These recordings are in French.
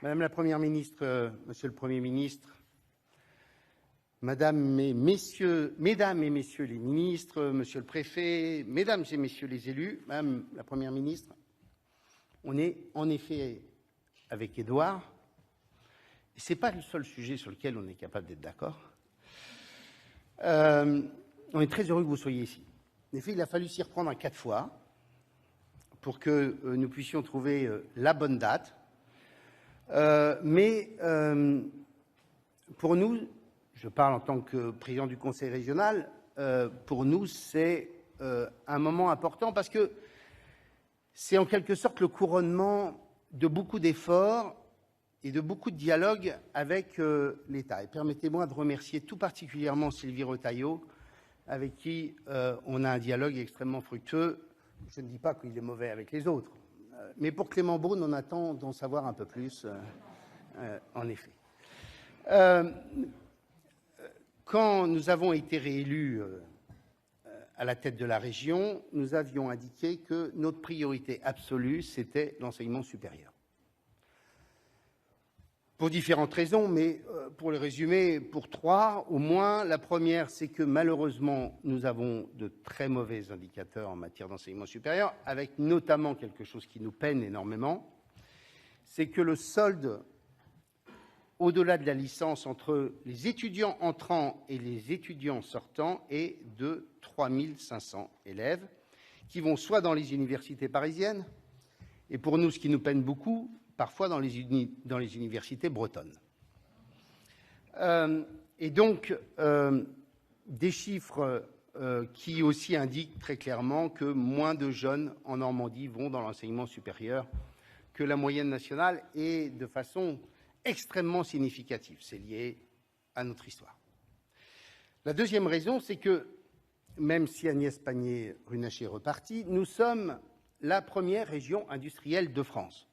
Madame la Première ministre, Monsieur le Premier ministre, Mesdames et Messieurs les ministres, Monsieur le Préfet, Mesdames et Messieurs les élus, Madame la Première ministre, on est en effet avec Édouard, et ce n'est pas le seul sujet sur lequel on est capable d'être d'accord. On est très heureux que vous soyez ici. En effet, il a fallu s'y reprendre 4 fois pour que nous puissions trouver la bonne date. Mais pour nous, je parle en tant que président du Conseil régional, pour nous, c'est un moment important parce que c'est en quelque sorte le couronnement de beaucoup d'efforts et de beaucoup de dialogues avec l'État. Et permettez-moi de remercier tout particulièrement Sylvie Retailleau, avec qui on a un dialogue extrêmement fructueux. Je ne dis pas qu'il est mauvais avec les autres, mais pour Clément Beaune, on attend d'en savoir un peu plus, en effet. Quand nous avons été réélus à la tête de la région, nous avions indiqué que notre priorité absolue, c'était l'enseignement supérieur. Pour différentes raisons, mais pour les résumer, pour 3 au moins. La première, c'est que malheureusement, nous avons de très mauvais indicateurs en matière d'enseignement supérieur, avec notamment quelque chose qui nous peine énormément, c'est que le solde au-delà de la licence entre les étudiants entrants et les étudiants sortants est de 3 500 élèves qui vont soit dans les universités parisiennes, et pour nous, ce qui nous peine beaucoup, parfois dans les universités bretonnes. Et donc, des chiffres qui aussi indiquent très clairement que moins de jeunes en Normandie vont dans l'enseignement supérieur que la moyenne nationale, et de façon extrêmement significative. C'est lié à notre histoire. La deuxième raison, c'est que, même si Agnès Pannier-Runacher est repartie, nous sommes la première région industrielle de France.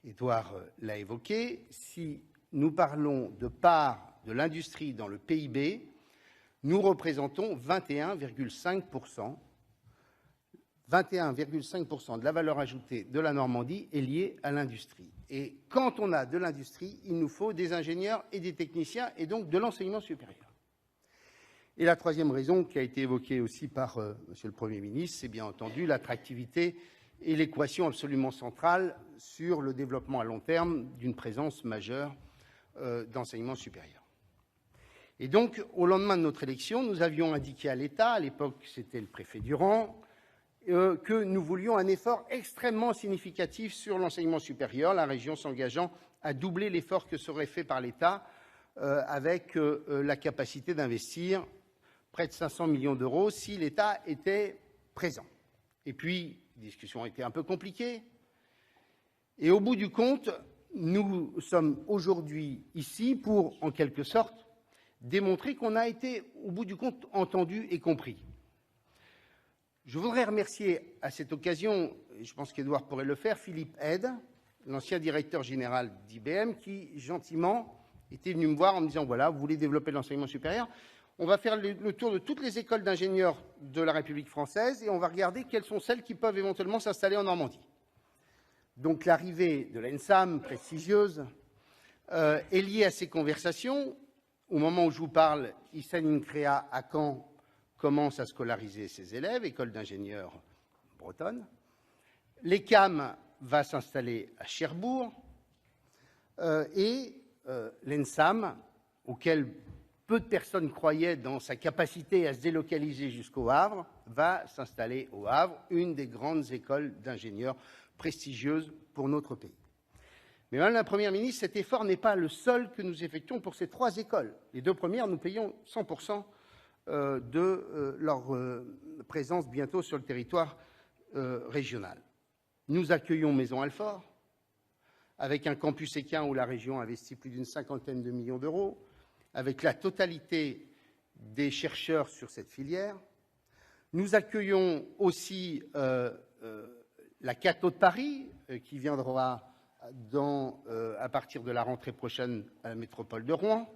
Édouard l'a évoqué, si nous parlons de part de l'industrie dans le PIB, nous représentons 21,5%. 21,5% de la valeur ajoutée de la Normandie est liée à l'industrie. Et quand on a de l'industrie, il nous faut des ingénieurs et des techniciens, et donc de l'enseignement supérieur. Et la troisième raison, qui a été évoquée aussi par Monsieur le Premier ministre, c'est bien entendu l'attractivité et l'équation absolument centrale sur le développement à long terme d'une présence majeure d'enseignement supérieur. Et donc, au lendemain de notre élection, nous avions indiqué à l'État, à l'époque c'était le préfet Durand, que nous voulions un effort extrêmement significatif sur l'enseignement supérieur, la région s'engageant à doubler l'effort que serait fait par l'État avec la capacité d'investir près de 500 millions d'euros si l'État était présent. Et puis, la discussion a été un peu compliquée. Et au bout du compte, nous sommes aujourd'hui ici pour, en quelque sorte, démontrer qu'on a été, au bout du compte, entendu et compris. Je voudrais remercier à cette occasion, et je pense qu'Édouard pourrait le faire, Philippe Aide, l'ancien directeur général d'IBM, qui gentiment était venu me voir en me disant, voilà, vous voulez développer l'enseignement supérieur, on va faire le tour de toutes les écoles d'ingénieurs de la République française et on va regarder quelles sont celles qui peuvent éventuellement s'installer en Normandie. Donc l'arrivée de l'ENSAM, prestigieuse, est liée à ces conversations. Au moment où je vous parle, Hissène Increa à Caen commence à scolariser ses élèves, école d'ingénieurs bretonne. L'ECAM va s'installer à Cherbourg et l'ENSAM, auquel peu de personnes croyaient dans sa capacité à se délocaliser jusqu'au Havre, va s'installer au Havre, une des grandes écoles d'ingénieurs prestigieuses pour notre pays. Mais Madame la Première ministre, cet effort n'est pas le seul que nous effectuons pour ces 3 écoles. Les 2 premières, nous payons 100% de leur présence bientôt sur le territoire régional. Nous accueillons Maison Alfort, avec un campus équin où la région investit plus d'une 50aine de millions d'euros, avec la totalité des chercheurs sur cette filière. Nous accueillons aussi la Cato de Paris, qui viendra à partir de la rentrée prochaine à la métropole de Rouen.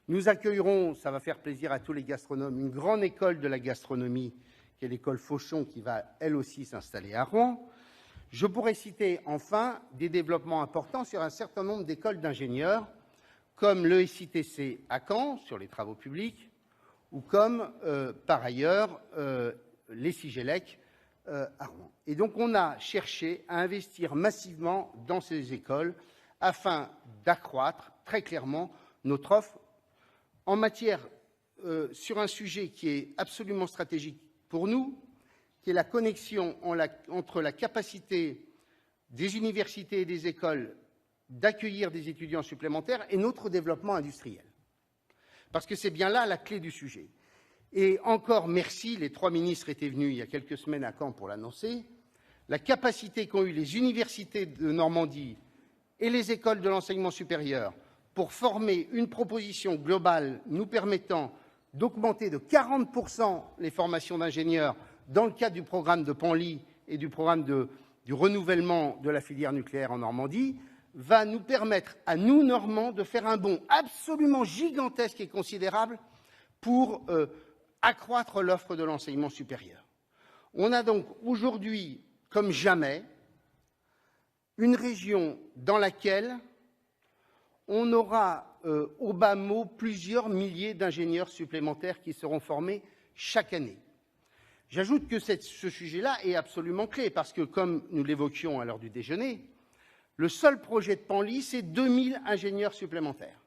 Nous accueillerons, ça va faire plaisir à tous les gastronomes, une grande école de la gastronomie, qui est l'école Fauchon, qui va elle aussi s'installer à Rouen. Je pourrais citer enfin des développements importants sur un certain nombre d'écoles d'ingénieurs, comme le SITC à Caen, sur les travaux publics, ou comme, par ailleurs, les CIGELEC à Rouen. Et donc, on a cherché à investir massivement dans ces écoles afin d'accroître très clairement notre offre en matière, sur un sujet qui est absolument stratégique pour nous, qui est la connexion entre la capacité des universités et des écoles d'accueillir des étudiants supplémentaires et notre développement industriel. Parce que c'est bien là la clé du sujet. Et encore merci, les 3 ministres étaient venus il y a quelques semaines à Caen pour l'annoncer, la capacité qu'ont eu les universités de Normandie et les écoles de l'enseignement supérieur pour former une proposition globale nous permettant d'augmenter de 40% les formations d'ingénieurs dans le cadre du programme de Panly et du programme du renouvellement de la filière nucléaire en Normandie, va nous permettre, à nous, Normands, de faire un bond absolument gigantesque et considérable pour accroître l'offre de l'enseignement supérieur. On a donc aujourd'hui, comme jamais, une région dans laquelle on aura au bas mot plusieurs milliers d'ingénieurs supplémentaires qui seront formés chaque année. J'ajoute que ce sujet-là est absolument clé parce que, comme nous l'évoquions à l'heure du déjeuner, le seul projet de Panly, c'est 2000 ingénieurs supplémentaires.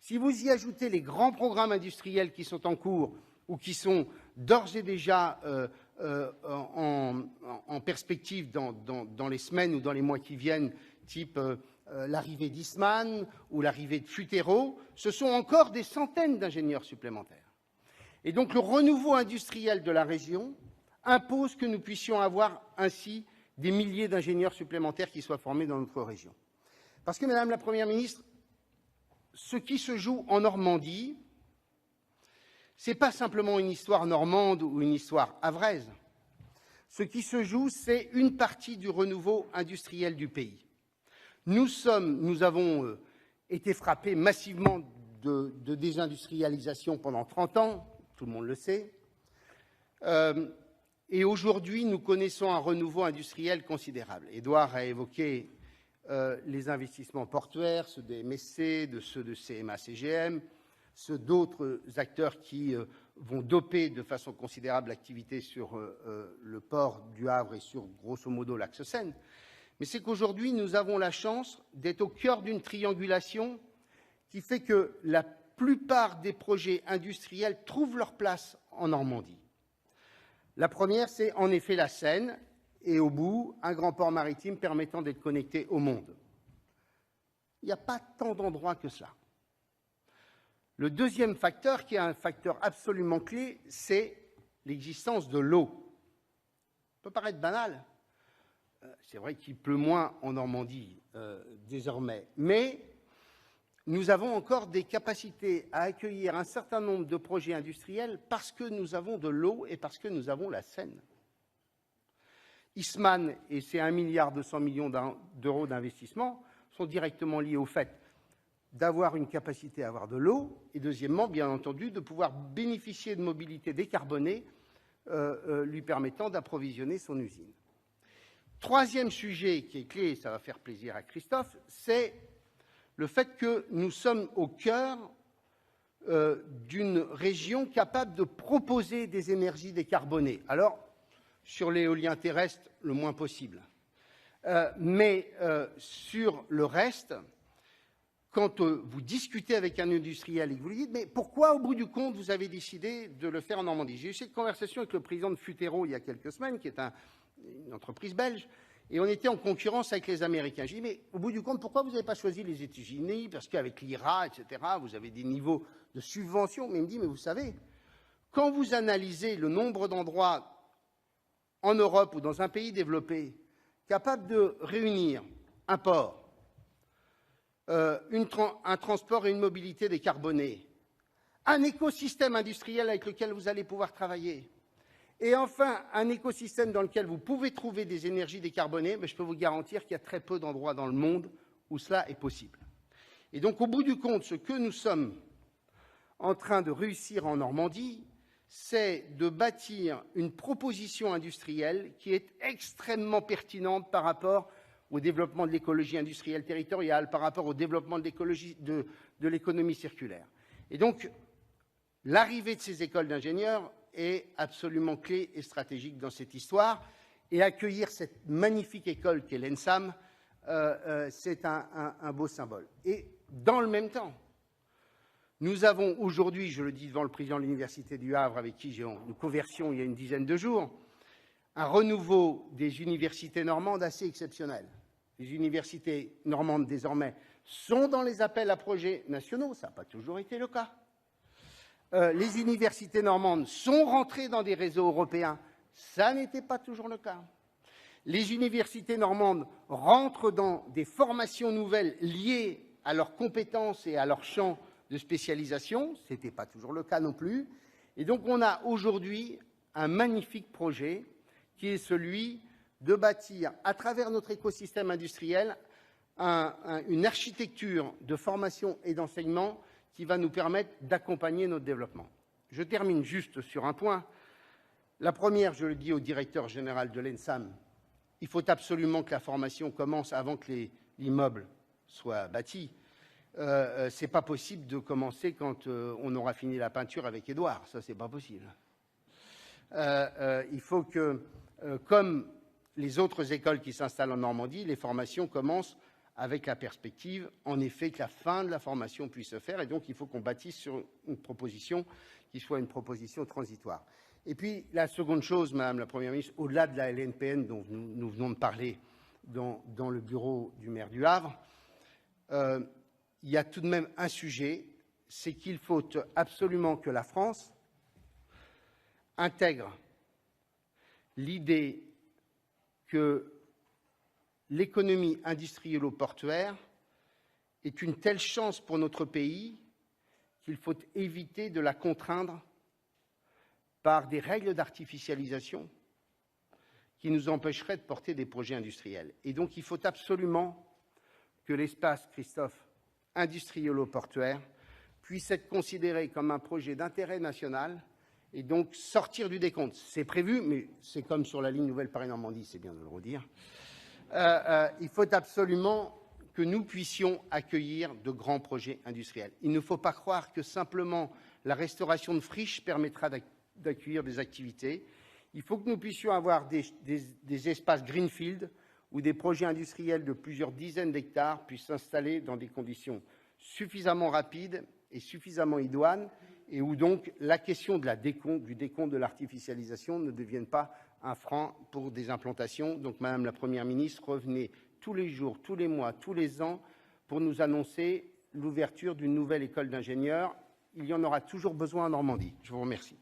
Si vous y ajoutez les grands programmes industriels qui sont en cours ou qui sont d'ores et déjà en perspective dans les semaines ou dans les mois qui viennent, type l'arrivée d'Eastman ou l'arrivée de Futero, ce sont encore des centaines d'ingénieurs supplémentaires. Et donc le renouveau industriel de la région impose que nous puissions avoir ainsi des milliers d'ingénieurs supplémentaires qui soient formés dans notre région. Parce que, Madame la Première ministre, ce qui se joue en Normandie, ce n'est pas simplement une histoire normande ou une histoire havraise. Ce qui se joue, c'est une partie du renouveau industriel du pays. Nous avons été frappés massivement de désindustrialisation pendant 30 ans, tout le monde le sait. Et aujourd'hui, nous connaissons un renouveau industriel considérable. Édouard a évoqué les investissements portuaires, ceux des MSC, ceux de CMA-CGM, ceux d'autres acteurs qui vont doper de façon considérable l'activité sur le port du Havre et sur, grosso modo, l'axe Seine. Mais c'est qu'aujourd'hui, nous avons la chance d'être au cœur d'une triangulation qui fait que la plupart des projets industriels trouvent leur place en Normandie. La première, c'est en effet la Seine, et au bout, un grand port maritime permettant d'être connecté au monde. Il n'y a pas tant d'endroits que cela. Le deuxième facteur, qui est un facteur absolument clé, c'est l'existence de l'eau. Ça peut paraître banal. C'est vrai qu'il pleut moins en Normandie désormais, mais nous avons encore des capacités à accueillir un certain nombre de projets industriels parce que nous avons de l'eau et parce que nous avons la Seine. Eastman et ses 1,2 milliard d'euros d'investissement sont directement liés au fait d'avoir une capacité à avoir de l'eau et, deuxièmement, bien entendu, de pouvoir bénéficier de mobilité décarbonée lui permettant d'approvisionner son usine. Troisième sujet qui est clé, et ça va faire plaisir à Christophe, c'est le fait que nous sommes au cœur d'une région capable de proposer des énergies décarbonées. Alors, sur l'éolien terrestre, le moins possible. Mais sur le reste, quand vous discutez avec un industriel et que vous lui dites « mais pourquoi, au bout du compte, vous avez décidé de le faire en Normandie ?» J'ai eu cette conversation avec le président de Futero il y a quelques semaines, qui est une entreprise belge, et on était en concurrence avec les Américains. J'ai dit « mais au bout du compte, pourquoi vous n'avez pas choisi les États-Unis? Parce qu'avec l'IRA, etc., vous avez des niveaux de subvention. » Mais il me dit « mais vous savez, quand vous analysez le nombre d'endroits en Europe ou dans un pays développé capable de réunir un port, un transport et une mobilité décarbonée, un écosystème industriel avec lequel vous allez pouvoir travailler, et enfin un écosystème dans lequel vous pouvez trouver des énergies décarbonées, mais je peux vous garantir qu'il y a très peu d'endroits dans le monde où cela est possible. Et donc, au bout du compte, ce que nous sommes en train de réussir en Normandie, c'est de bâtir une proposition industrielle qui est extrêmement pertinente par rapport au développement de l'écologie industrielle territoriale, par rapport au développement de l'économie circulaire. Et donc, l'arrivée de ces écoles d'ingénieurs est absolument clé et stratégique dans cette histoire. Et accueillir cette magnifique école qu'est l'ENSAM, c'est un beau symbole. Et dans le même temps, nous avons aujourd'hui, je le dis devant le président de l'Université du Havre, avec qui j'ai une conversion il y a une dizaine de jours, un renouveau des universités normandes assez exceptionnel. Les universités normandes, désormais, sont dans les appels à projets nationaux, ça n'a pas toujours été le cas. Les universités normandes sont rentrées dans des réseaux européens, ça n'était pas toujours le cas. Les universités normandes rentrent dans des formations nouvelles liées à leurs compétences et à leur champ de spécialisation, ce n'était pas toujours le cas non plus. Et donc on a aujourd'hui un magnifique projet qui est celui de bâtir, à travers notre écosystème industriel, une architecture de formation et d'enseignement qui va nous permettre d'accompagner notre développement. Je termine juste sur un point. La première, je le dis au directeur général de l'ENSAM, il faut absolument que la formation commence avant que l'immeuble soit bâti. Ce n'est pas possible de commencer quand on aura fini la peinture avec Édouard, ça c'est pas possible. Il faut que, comme les autres écoles qui s'installent en Normandie, les formations commencent avec la perspective, en effet, que la fin de la formation puisse se faire, et donc il faut qu'on bâtisse sur une proposition qui soit une proposition transitoire. Et puis, la seconde chose, Madame la Première ministre, au-delà de la LNPN dont nous venons de parler dans le bureau du maire du Havre, il y a tout de même un sujet, c'est qu'il faut absolument que la France intègre l'idée que l'économie industrielo-portuaire est une telle chance pour notre pays qu'il faut éviter de la contraindre par des règles d'artificialisation qui nous empêcheraient de porter des projets industriels. Et donc, il faut absolument que l'espace, Christophe, industrielo-portuaire puisse être considéré comme un projet d'intérêt national et donc sortir du décompte. C'est prévu, mais c'est comme sur la ligne Nouvelle Paris-Normandie, c'est bien de le redire. Il faut absolument que nous puissions accueillir de grands projets industriels. Il ne faut pas croire que simplement la restauration de friches permettra d'accueillir des activités. Il faut que nous puissions avoir des espaces greenfield où des projets industriels de plusieurs dizaines d'hectares puissent s'installer dans des conditions suffisamment rapides et suffisamment idoines, et où donc la question de du décompte de l'artificialisation ne devienne pas un frein pour des implantations. Donc, Madame la Première ministre, revenez tous les jours, tous les mois, tous les ans pour nous annoncer l'ouverture d'une nouvelle école d'ingénieurs. Il y en aura toujours besoin en Normandie. Je vous remercie.